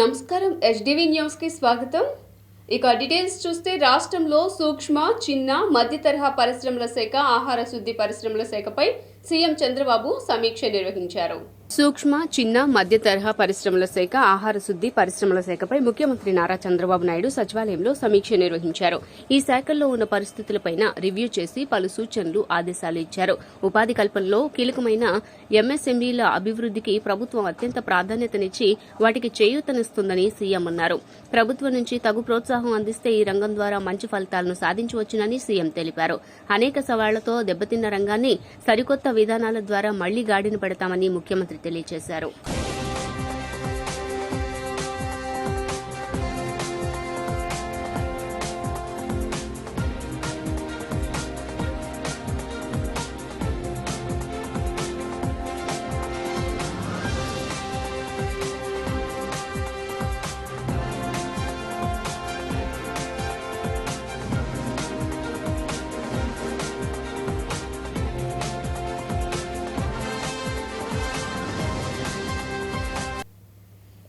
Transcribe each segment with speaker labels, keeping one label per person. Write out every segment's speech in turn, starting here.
Speaker 1: నమస్కారం HDV news కి స్వాగతం. ఇక డీటెయిల్స్ చూస్తే రాష్ట్రంలో సూక్ష్మ, చిన్న, మధ్య తరహా పరిశ్రమల శాఖ, ఆహార శుద్ధి పరిశ్రమల శాఖపై సీఎం చంద్రబాబు సమీక్ష నిర్వహించారు. సూక్ష్మ, చిన్న, మధ్య తరహా పరిశ్రమల శాఖ, ఆహార శుద్ధి పరిశ్రమల శాఖపై ముఖ్యమంత్రి నారా చంద్రబాబు నాయుడు సచివాలయంలో సమీక్ష నిర్వహించారు. ఈ శాఖల్లో ఉన్న పరిస్థితులపై రివ్యూ చేసి పలు సూచనలు, ఆదేశాలు ఇచ్చారు. ఉపాధి కల్పనలో కీలకమైన MSMEల అభివృద్ధికి ప్రభుత్వం అత్యంత ప్రాధాన్యతనిచ్చి వాటికి చేయూతనిస్తుందని సీఎం అన్నారు. ప్రభుత్వం నుంచి తగు ప్రోత్సాహం అందిస్తే ఈ రంగం ద్వారా మంచి ఫలితాలను సాధించవచ్చునని సీఎం తెలిపారు. అనేక సవాళ్లతో దెబ్బతిన్న రంగాన్ని సరికొత్త విధానాల ద్వారా మళ్లీ గాడిన పెడతామని ముఖ్యమంత్రి తెలియజేశారు.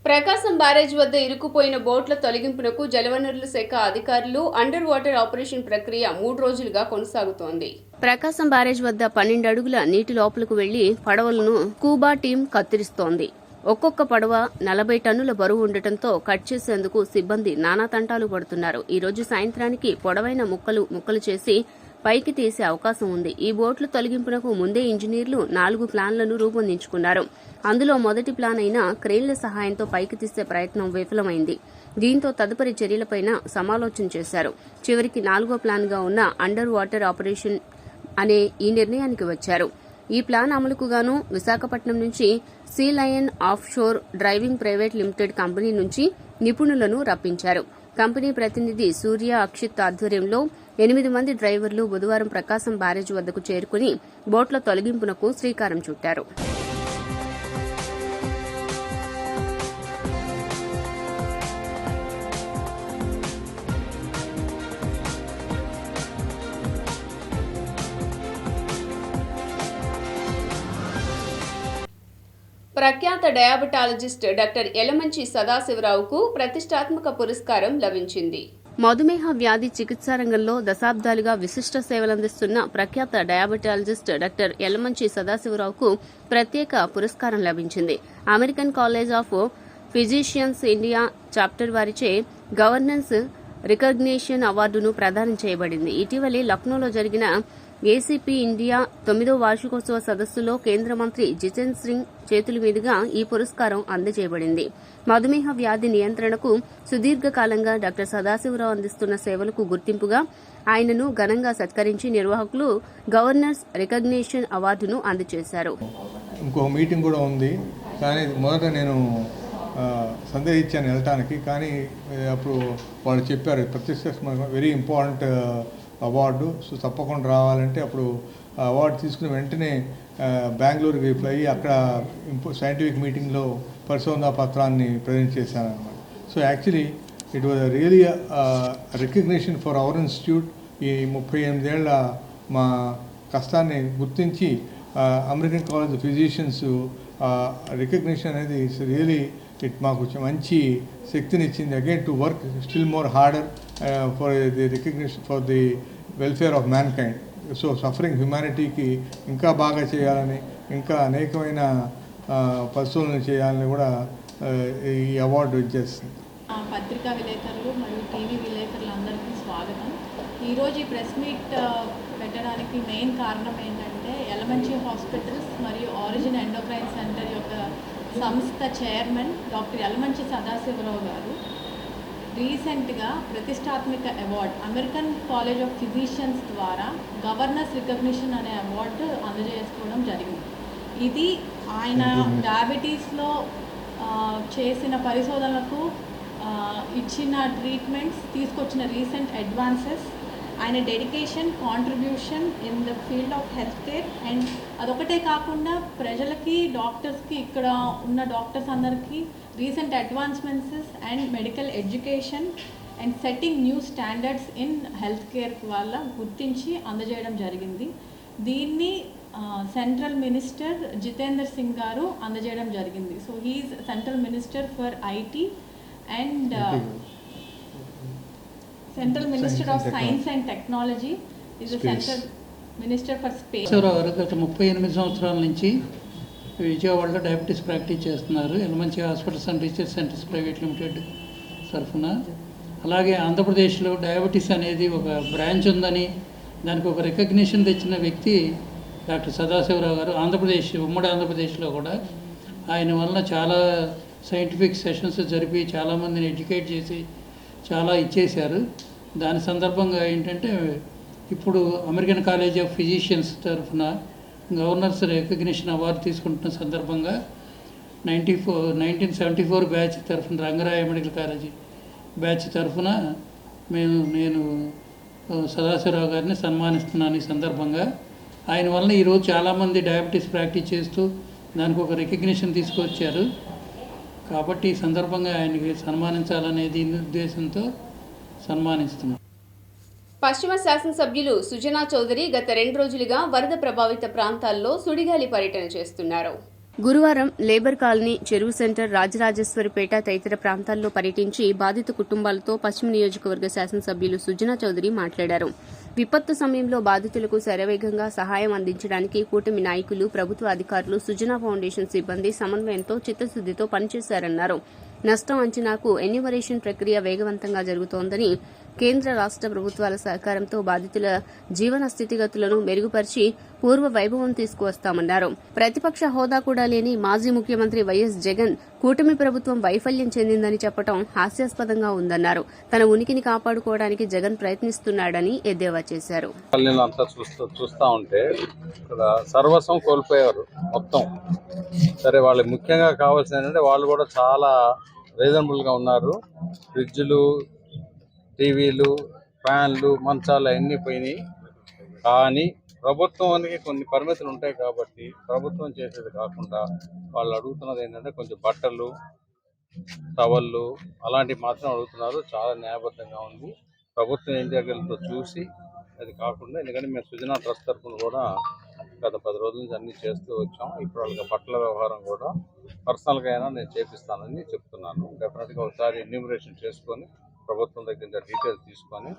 Speaker 1: ప్రకాశం బ్యారేజ్ వద్ద ఇరుక్కుపోయిన బోట్ల తొలగింపునకు జలవనరుల శాఖ అధికారులు అండర్ వాటర్ ఆపరేషన్ ప్రక్రియ 3 రోజులుగా కొనసాగుతోంది. ప్రకాశం బ్యారేజ్ వద్ద 12 అడుగుల నీటి లోపలకు వెళ్లి పడవలను స్కూబా టీం కత్తిరిస్తోంది. ఒక్కొక్క పడవ 40 టన్నుల బరువు ఉండటంతో కట్ చేసేందుకు సిబ్బంది నానా తంటాలు పడుతున్నారు. ఈ రోజు సాయంత్రానికి పొడవైన ముక్కలు చేసి పైకి తీసే అవకాశం ఉంది. ఈ బోట్ల తొలగింపునకు ముందే ఇంజనీర్లు 4 ప్లాన్లను రూపొందించుకున్నారు. అందులో మొదటి ప్లాన్ అయిన క్రేన్ల సహాయంతో పైకి తీసే ప్రయత్నం విఫలమైంది. దీంతో తదుపరి చర్యలపైన సమాలోచన చేశారు. చివరికి 4వ ప్లాన్గా ఉన్న అండర్ వాటర్ ఆపరేషన్ అనే ఈ నిర్ణయానికి వచ్చారు. ఈ ప్లాన్ అమలుకు గాను విశాఖపట్నం నుంచి sea lion offshore driving private limited company నుంచి నిపుణులను రప్పించారు. కంపెనీ ప్రతినిధి సూర్య అక్షిత్ ఆధ్వర్యంలో 8 మంది డ్రైవర్లు బుధవారం ప్రకాశం బ్యారేజ్ వద్దకు చేరుకుని బోట్ల తొలగింపునకు శ్రీకారం చుట్టారు. ప్రఖ్యాత డయాబెటాలజిస్ట్ డాక్టర్ యలమంచి సదాశివరావుకు ప్రతిష్టాత్మక పురస్కారం లభించింది. మధుమేహ వ్యాధి చికిత్సా రంగంలో దశాబ్దాలుగా విశిష్ట సేవలందిస్తున్న ప్రఖ్యాత డయాబెటాలజిస్ట్ డాక్టర్ యలమంచి సదాశివరావుకు ప్రత్యేక పురస్కారం లభించింది. American college of physicians India chapter వారిచే గవర్నెన్స్ రికగ్నిషన్ అవార్డును ప్రదానం చేయబడింది. ఇటీవలి లక్నోలో జరిగిన ఏసీపీ ఇండియా 9వ వార్షికోత్సవ సదస్సులో కేంద్ర మంత్రి జితేంద్ర సింగ్ చేతుల మీదుగా ఈ పురస్కారం అందజేయబడింది. మధుమేహ వ్యాధి నియంత్రణకు సుదీర్ఘకాలంగా డాక్టర్ సదాశివరావు అందిస్తున్న సేవలకు గుర్తింపుగా ఆయనను ఘనంగా సత్కరించి నిర్వాహకులు గవర్నర్స్ రికగ్నిషన్ అవార్డును అందజేశారు.
Speaker 2: ఇంకో మీటింగ్ కూడా ఉంది, కానీ మొదట నేను సందేహించాను వెళ్ళటానికి, కానీ అప్పుడు వాళ్ళు చెప్పారు ప్రతిష్టాత్మక వెరీ ఇంపార్టెంట్ అవార్డు, సో తప్పకుండా రావాలంటే అప్పుడు అవార్డు తీసుకుని వెంటనే బెంగళూరుకి ఫ్లై అయ్యి అక్కడ సైంటిఫిక్ మీటింగ్లో పరిశోధనా పత్రాన్ని ప్రజెంట్ చేశాను అనమాట. So actually it was really recognition for our institute. ఈ 38 ఏళ్ల మా కష్టాన్ని గుర్తించి American college of physicians recognition అనేది ఇట్స్ రియలీ మాకు మంచి శక్తినిచ్చింది. Again to work still more harder for the recognition for the welfare of mankind. So suffering హ్యుమానిటీకి ఇంకా బాగా చేయాలని, ఇంకా అనేకమైన పరిశోధనలు చేయాలని కూడా ఈ అవార్డు ఇచ్చేస్తుంది.
Speaker 3: పత్రికా విలేకరులు మరియు టీవీ విలేకరులందరికీ స్వాగతం. ఈరోజు ఈ ప్రెస్ మీట్ పెట్టడానికి మెయిన్ కారణం ఏంటంటే యలమంచి హాస్పిటల్స్ మరియు ఆరిజిన్ ఎండోక్రైన్ సెంటర్ యొక్క సంస్థ చైర్మన్ డాక్టర్ యలమంచి సదాశివరావు గారు రీసెంట్గా ప్రతిష్టాత్మక award American college of physicians ద్వారా గవర్నర్స్ రికగ్నిషన్ అనే అవార్డు అందజేసుకోవడం జరిగింది. ఇది ఆయన డయాబెటీస్లో చేసిన పరిశోధనలకు ఇచ్చిన ట్రీట్మెంట్స్, తీసుకొచ్చిన రీసెంట్ అడ్వాన్సెస్, ఆయన dedication, contribution in the field of health care. And అదొకటే కాకుండా ప్రజలకి, డాక్టర్స్కి, ఇక్కడ ఉన్న డాక్టర్స్ అందరికీ recent advancements and medical education and setting new standards in health care వల్ల గుర్తించి అందజేయడం జరిగింది. దీన్ని సెంట్రల్ మినిస్టర్ జితేంద్ర సింగ్ గారు అందజేయడం జరిగింది. So he is central minister for IT and Central Minister of Science and Technology is the
Speaker 2: Space.
Speaker 3: Central Minister for Space.
Speaker 4: Keshava Rao గారు గత 38 సంవత్సరాల నుంచి విజయవాడలో డయాబెటీస్ ప్రాక్టీస్ చేస్తున్నారు. Yelamanchi hospitals and research centres private limited తరఫున. అలాగే ఆంధ్రప్రదేశ్లో డయాబెటీస్ అనేది ఒక బ్రాంచ్ ఉందని దానికి ఒక రికగ్నిషన్ తెచ్చిన వ్యక్తి డాక్టర్ సదాశివరావు గారు. ఉమ్మడి ఆంధ్రప్రదేశ్లో కూడా ఆయన వల్ల చాలా సైంటిఫిక్ సెషన్స్ జరిపి చాలామందిని ఎడ్యుకేట్ చేసి చాలా ఇచ్చేశారు. దాని సందర్భంగా ఏంటంటే ఇప్పుడు అమెరికన్ కాలేజ్ ఆఫ్ ఫిజిషియన్స్ తరఫున గవర్నర్స్ రికగ్నిషన్ అవార్డు తీసుకుంటున్న సందర్భంగా 1974 బ్యాచ్ తరఫున రంగరాయ మెడికల్ కాలేజీ బ్యాచ్ తరఫున నేను సదాశివరావు గారిని సన్మానిస్తున్నాను. ఈ సందర్భంగా ఆయన వల్ల ఈరోజు చాలామంది డయాబెటీస్ ప్రాక్టీస్ చేస్తూ దానికి ఒక రికగ్నిషన్ తీసుకొచ్చారు. కాబట్టి ఈ సందర్భంగా ఆయనకి సన్మానించాలనేది ఉద్దేశంతో సన్మానిస్తున్నాం.
Speaker 1: పశ్చిమ శాసనసభ్యులు సుజనా చౌదరి గత 2 రోజులుగా వరద ప్రభావిత ప్రాంతాల్లో సుడిగాలి పర్యటన చేస్తున్నారు. గురువారం లేబర్ కాలనీ, చెరువు సెంటర్, రాజరాజేశ్వరిపేట తదితర ప్రాంతాల్లో పర్యటించి బాధిత కుటుంబాలతో పశ్చిమ నియోజకవర్గ శాసనసభ్యులు సుజనా చౌదరి మాట్లాడారు. విపత్తు సమయంలో బాధితులకు శరవేగంగా సహాయం అందించడానికి కూటమి నాయకులు, ప్రభుత్వ అధికారులు, సుజనా ఫౌండేషన్ సిబ్బంది సమన్వయంతో చిత్తశుద్దితో పనిచేశారన్నారు. నష్టం అంచనాకు ఎన్యూమరేషన్ ప్రక్రియ వేగవంతంగా జరుగుతోందని, కేంద్ర రాష్ట ప్రభుత్వాల సహకారంతో బాధితుల జీవన స్థితిగతులను మెరుగుపరిచి పూర్వ వైభవం తీసుకువస్తామన్నారు. ప్రతిపక్ష హోదా కూడా లేని మాజీ ముఖ్యమంత్రి వైఎస్ జగన్ కూటమి ప్రభుత్వం వైఫల్యం చెందిందని చెప్పడం హాస్యాస్పదంగా ఉందన్నారు. తన ఉనికిని కాపాడుకోవడానికి జగన్ ప్రయత్నిస్తున్నాడని ఎద్దేవా చేశారు.
Speaker 5: చూస్తా ఉంటే ఇక్కడ సర్వస్వం కోల్పోయారు మొత్తం. సరే, వాళ్ళకి ముఖ్యంగా కావాల్సింది ఏంటంటే వాళ్ళు కూడా చాలా రీజనబుల్గా ఉన్నారు. ఫ్రిడ్జ్లు, టీవీలు, ఫ్యాన్లు, మంచాలు అన్నీ పోయినాయి. కానీ ప్రభుత్వానికి కొన్ని పరిమితులు ఉంటాయి కాబట్టి ప్రభుత్వం చేసేది కాకుండా వాళ్ళు అడుగుతున్నది ఏంటంటే కొంచెం బట్టలు, టవళ్ళు అలాంటివి మాత్రం అడుగుతున్నారు. చాలా న్యాయబద్ధంగా ఉంది. ప్రభుత్వం ఏం చేయగలదో చూసి అది కాకుండా, ఎందుకంటే మేము సుజనా ట్రస్ట్ తరఫున కూడా గత 10 రోజుల నుంచి అన్నీ చేస్తూ వచ్చాం. ఇప్పుడు వాళ్ళకి బట్టల వ్యవహారం కూడా పర్సనల్గా అయినా నేను చేపిస్తానని చెప్తున్నాను. డెఫినెట్గా ఒకసారి ఎన్యూమరేషన్ చేసుకొని ప్రభుత్వం దగ్గర డీటెయిల్స్ తీసుకొని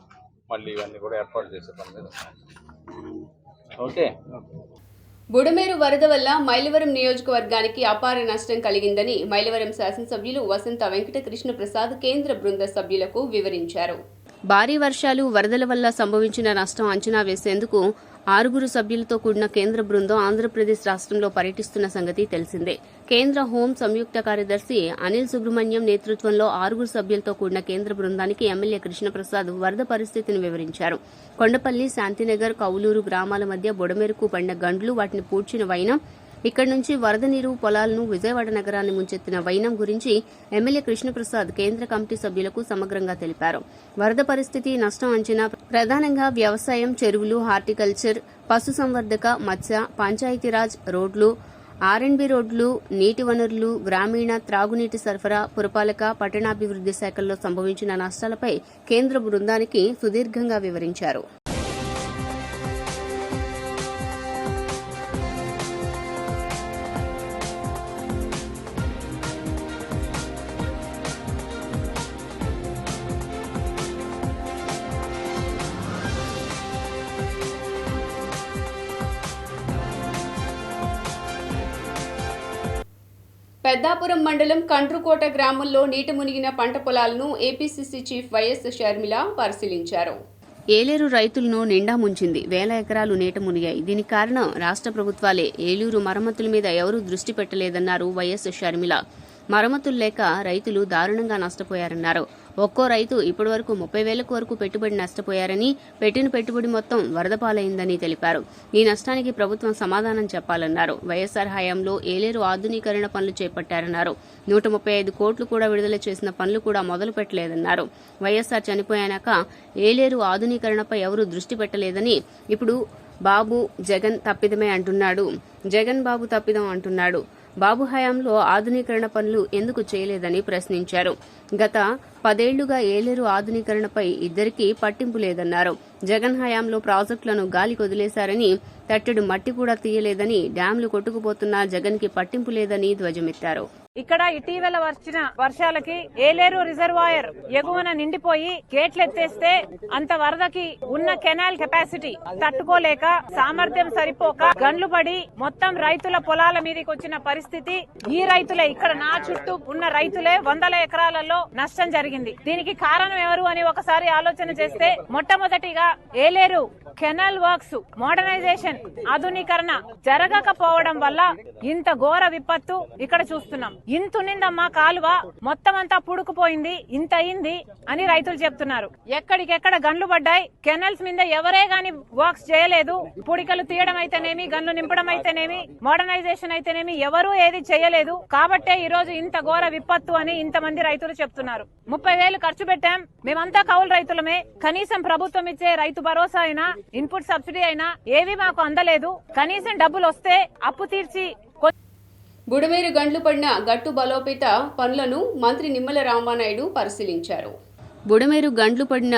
Speaker 5: మళ్ళీ ఇవన్నీ కూడా ఏర్పాటు చేసే పని మీద. ఓకే.
Speaker 1: బుడమేరు వరద వల్ల మైలవరం నియోజకవర్గానికి అపార నష్టం కలిగిందని మైలవరం శాసనసభ్యులు వసంత వెంకట కృష్ణ ప్రసాద్ కేంద్ర బృంద సభ్యులకు వివరించారు. భారీ వర్షాలు, వరదల వల్ల సంభవించిన నష్టం అంచనా వేసేందుకు 6 సభ్యులతో కూడిన కేంద్ర బృందం ఆంధ్రప్రదేశ్ రాష్ట్రంలో పర్యటిస్తున్న సంగతి తెలిసిందే. కేంద్ర హోం సంయుక్త కార్యదర్శి అనిల్ సుబ్రహ్మణ్యం నేతృత్వంలో 6 సభ్యులతో కూడిన కేంద్ర బృందానికి ఎమ్మెల్యే కృష్ణప్రసాద్ వరద పరిస్థితిని వివరించారు. కొండపల్లి, శాంతినగర్, కౌలూరు గ్రామాల మధ్య బుడమేరుకు పడిన గండ్లు, వాటిని పూడ్చిన వైనం, ఇక్కడి నుంచి వరద నీరు పొలాలను, విజయవాడ నగరాన్ని ముంచెత్తిన వైనం గురించి ఎమ్మెల్యే కృష్ణప్రసాద్ కేంద్ర కమిటీ సభ్యులకు సమగ్రంగా తెలిపారు. వరద పరిస్థితి, నష్టం అంచనా ప్రధానంగా వ్యవసాయం, చెరువులు, హార్టికల్చర్, పశుసంవర్ధక, మత్స్య, పంచాయతీరాజ్, రోడ్లు, ఆర్ఎండ్బి రోడ్లు, నీటి వనరులు, గ్రామీణ త్రాగునీటి సరఫరా, పురపాలక, పట్టణాభివృద్ది శాఖల్లో సంభవించిన నష్టాలపై కేంద్ర బృందానికి సుదీర్ఘంగా వివరించారు. పెద్దాపురం మండలం కండ్రుకోట గ్రామంలో నీట మునిగిన పంట పొలాలను ఏపీసీసీ చీఫ్ వైఎస్ షర్మిల పరిశీలించారు. ఏలేరు రైతులను నిండా ముంచింది. వేల ఎకరాలు నీట మునిగాయి. దీనికి కారణం రాష్ట్ర ప్రభుత్వాలే. ఏలూరు మరమ్మతుల మీద ఎవరూ దృష్టి పెట్టలేదన్నారు వైఎస్ షర్మిల. మరమ్మతులు లేక రైతులు దారుణంగా నష్టపోయారన్నారు. ఒక్కో రైతు ఇప్పటివరకు 30,000 వరకు పెట్టుబడి నష్టపోయారని, పెట్టిన పెట్టుబడి మొత్తం వరద పాలైందని తెలిపారు. ఈ నష్టానికి ప్రభుత్వం సమాధానం చెప్పాలన్నారు. వైఎస్ఆర్ హయాంలో ఏలేరు ఆధునీకరణ పనులు చేపట్టారన్నారు. 135 కోట్లు కూడా విడుదల చేసిన పనులు కూడా మొదలు పెట్టలేదన్నారు. వైఎస్ఆర్ చనిపోయాక ఏలేరు ఆధునీకరణపై ఎవరూ దృష్టి పెట్టలేదని, ఇప్పుడు బాబు జగన్ తప్పిదమే అంటున్నాడు. జగన్ బాబు తప్పిదం అంటున్నాడు. బాబు హయాంలో ఆధునీకరణ పనులు ఎందుకు చేయలేదని ప్రశ్నించారు. గత 10 ఏళ్లుగా ఏలేరు ఆధునీకరణపై ఇద్దరికీ పట్టింపు లేదన్నారు. జగన్ హయాంలో ప్రాజెక్టులను గాలికి వదిలేశారని, తట్టెడు మట్టి కూడా తీయలేదని, డ్యాంలు కొట్టుకుపోతున్నా జగన్కి పట్టింపు లేదని ధ్వజమెత్తారు.
Speaker 6: ఇక్కడ ఇటీవల వచ్చిన వర్షాలకి ఏలేరు రిజర్వాయర్ ఎగువన నిండిపోయి గేట్లు ఎత్తేస్తే అంత వరదకి ఉన్న కెనాల్ కెపాసిటీ తట్టుకోలేక సామర్థ్యం సరిపోక గండ్లు పడి మొత్తం రైతుల పొలాల మీదకి వచ్చిన పరిస్థితి. ఈ రైతులే, ఇక్కడ నా చుట్టూ ఉన్న రైతులే 100 ఎకరాలలో నష్టం జరిగింది. దీనికి కారణం ఎవరు అని ఒకసారి ఆలోచన చేస్తే మొట్టమొదటిగా ఏలేరు కెనాల్ వర్క్స్ మోడర్నైజేషన్ ఆధునీకరణ జరగకపోవడం వల్ల ఇంత ఘోర విపత్తు ఇక్కడ చూస్తున్నాం. ఇంతునిందమ్మా కాలువ మొత్తం అంతా పుడుకుపోయింది, ఇంత అయింది అని రైతులు చెప్తున్నారు. ఎక్కడికెక్కడ గన్లు పడ్డాయి. కెనాల్స్ మీద ఎవరే గాని వర్క్స్ చేయలేదు. పుడికలు తీయడం అయితేనేమి, గన్లు నింపడం అయితేనేమి, మోడర్నైజేషన్ అయితేనేమి ఎవరూ ఏది చేయలేదు. కాబట్టే ఈ రోజు ఇంత ఘోర విపత్తు అని ఇంతమంది రైతులు చెప్తున్నారు. 30,000 ఖర్చు పెట్టాం. మేమంతా కౌలు రైతులమే. కనీసం ప్రభుత్వం ఇచ్చే రైతు భరోసా అయినా, ఇన్పుట్ సబ్సిడీ అయినా ఏవి మాకు అందలేదు. కనీసం డబ్బులు వస్తే అప్పు తీర్చి.
Speaker 1: బుడమేరు గండ్లు పడిన గట్టు బలోపేత పనులను మంత్రి నిమ్మల రామానాయుడు పరిశీలించారు. బుడమేరు గండ్లు పడిన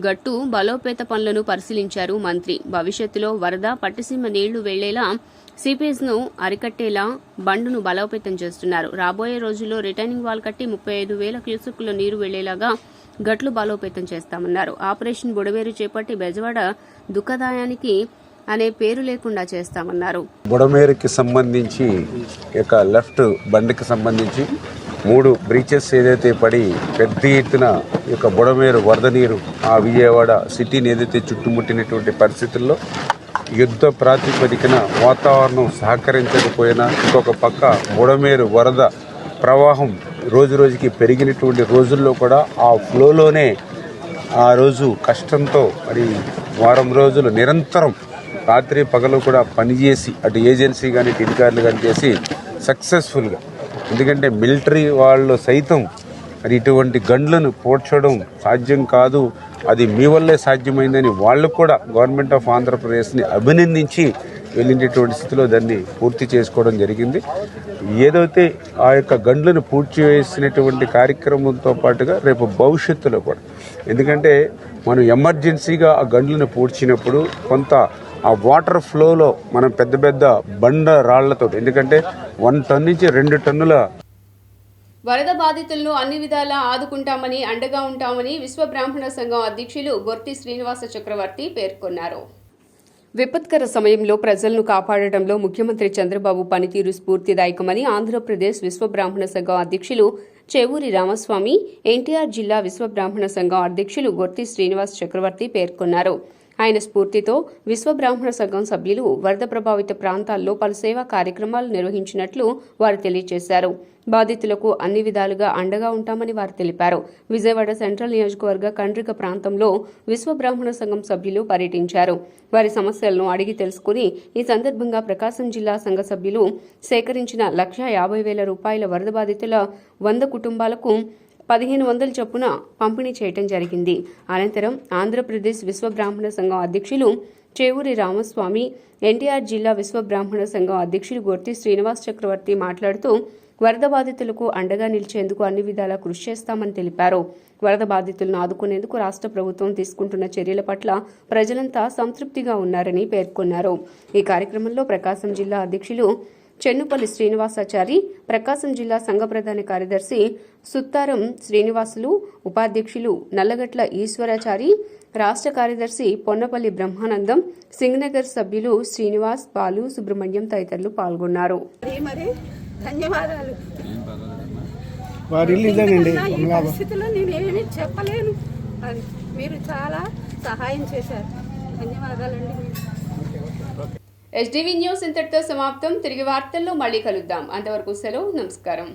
Speaker 1: గట్టు బలోపేత పనులను పరిశీలించారు మంత్రి. భవిష్యత్తులో వరద పట్టిసీమ నీళ్లు వెళ్లేలా సీపేజ్ ను అరికట్టేలా బండును బలోపేతం చేస్తున్నారు. రాబోయే రోజుల్లో రిటైనింగ్ వాల్ కట్టి 35,000 క్యూసెక్కుల నీరు వెళ్లేలాగా గట్లు బలోపేతం చేస్తామన్నారు. ఆపరేషన్ బుడమేరు చేపట్టి బెజవాడ దుఃఖదాయానికి అనే పేరు లేకుండా చేస్తామన్నారు.
Speaker 7: బుడమేరుకి సంబంధించి ఇక లెఫ్ట్ బండికి సంబంధించి 3 బ్రీచెస్ ఏదైతే పడి పెద్ద ఎత్తున ఇక బుడమేరు వరద నీరు ఆ విజయవాడ సిటీని ఏదైతే చుట్టుముట్టినటువంటి పరిస్థితుల్లో యుద్ధ ప్రాతిపదికన వాతావరణం సహకరించకపోయినా ఇంకొక పక్క బుడమేరు వరద ప్రవాహం రోజు రోజుకి పెరిగినటువంటి రోజుల్లో కూడా ఆ ఫ్లోలోనే ఆ రోజు కష్టంతో మరి వారం రోజులు నిరంతరం రాత్రి పగలు కూడా పనిచేసి అటు ఏజెన్సీ కానీ అధికారులు కానీ చేసి సక్సెస్ఫుల్గా, ఎందుకంటే మిలిటరీ వాళ్ళు సైతం మరి ఇటువంటి గన్లను పోడ్చడం సాధ్యం కాదు, అది మీ వల్లే సాధ్యమైందని వాళ్ళు కూడా గవర్నమెంట్ ఆఫ్ ఆంధ్రప్రదేశ్ని అభినందించి వెళ్ళినటువంటి స్థితిలో దాన్ని పూర్తి చేసుకోవడం జరిగింది. ఏదైతే ఆ యొక్క గన్లను పూర్తి చేసినటువంటి కార్యక్రమంతో పాటుగా రేపు భవిష్యత్తులో కూడా, ఎందుకంటే మనం ఎమర్జెన్సీగా ఆ గన్లను పూడ్చినప్పుడు కొంత ఆ వాటర్ ఫ్లోలో మనం పెద్ద పెద్ద బండ రాళ్లతో, ఎందుకంటే 1 టన్ నుంచి 2 టన్నుల
Speaker 1: వరద బాధితులను అన్ని విధాలా ఆదుకుంటామని, అండగా ఉంటామని విశ్వ బ్రాహ్మణ సంఘం అధ్యక్షులు గొర్తి శ్రీనివాస చక్రవర్తి పేర్కొన్నారు. విపత్కర సమయంలో ప్రజలను కాపాడడంలో ముఖ్యమంత్రి చంద్రబాబు పనితీరు స్ఫూర్తిదాయకమని ఆంధ్రప్రదేశ్ విశ్వ బ్రాహ్మణ సంఘం అధ్యక్షులు చెవూరి రామస్వామి, ఎన్టీఆర్ జిల్లా విశ్వ బ్రాహ్మణ సంఘం అధ్యక్షులు గొర్తి శ్రీనివాస్ చక్రవర్తి పేర్కొన్నారు. ఆయన స్ఫూర్తితో విశ్వ బ్రాహ్మణ సంఘం సభ్యులు వరద ప్రభావిత ప్రాంతాల్లో పలు సేవా కార్యక్రమాలు నిర్వహించినట్లు వారు తెలియజేశారు. బాధితులకు అన్ని విధాలుగా అండగా ఉంటామని వారు తెలిపారు. విజయవాడ సెంట్రల్ నియోజకవర్గ కండ్రిక ప్రాంతంలో విశ్వ బ్రాహ్మణ సంఘం సభ్యులు పర్యటించారు. వారి సమస్యలను అడిగి తెలుసుకుని ఈ సందర్భంగా ప్రకాశం జిల్లా సంఘ సభ్యులు సేకరించిన 1,50,000 రూపాయల వరద బాధితుల 100 కుటుంబాలకు 1,500 చొప్పున పంపిణీ చేయడం జరిగింది. అనంతరం ఆంధ్రప్రదేశ్ విశ్వ బ్రాహ్మణ సంఘం అధ్యక్షులు చెవూరి రామస్వామి, ఎన్టీఆర్ జిల్లా విశ్వ బ్రాహ్మణ సంఘం అధ్యక్షులు గొర్తి శ్రీనివాస్ చక్రవర్తి మాట్లాడుతూ వరద బాధితులకు అండగా నిలిచేందుకు అన్ని విధాలా కృషి చేస్తామని తెలిపారు. వరద బాధితులను ఆదుకునేందుకు రాష్ట్ర ప్రభుత్వం తీసుకుంటున్న చర్యల పట్ల ప్రజలంతా సంతృప్తిగా ఉన్నారని పేర్కొన్నారు. ఈ కార్యక్రమంలో ప్రకాశం జిల్లా అధ్యక్షులు చెన్నుపల్లి శ్రీనివాసాచారి, ప్రకాశం జిల్లా సంఘ ప్రధాన కార్యదర్శి సుత్తారం శ్రీనివాసులు, ఉపాధ్యక్షులు నల్లగట్ల ఈశ్వరాచారి, రాష్ట్ర కార్యదర్శి పొన్నపల్లి బ్రహ్మానందం, సింగనగర్ సభ్యులు శ్రీనివాస్, బాలు, సుబ్రహ్మణ్యం తదితరులు పాల్గొన్నారు.
Speaker 8: ధన్యవాదాలు. ఈ పరిస్థితుల్లో నేనేమీ చెప్పలేను. అది మీరు చాలా సహాయం చేశారు. ధన్యవాదాలండి.
Speaker 1: ఎస్డీవీ న్యూస్ ఇంతటితో సమాప్తం. తిరిగి వార్తల్లో మళ్ళీ కలుద్దాం. అంతవరకు సెలవు. నమస్కారం.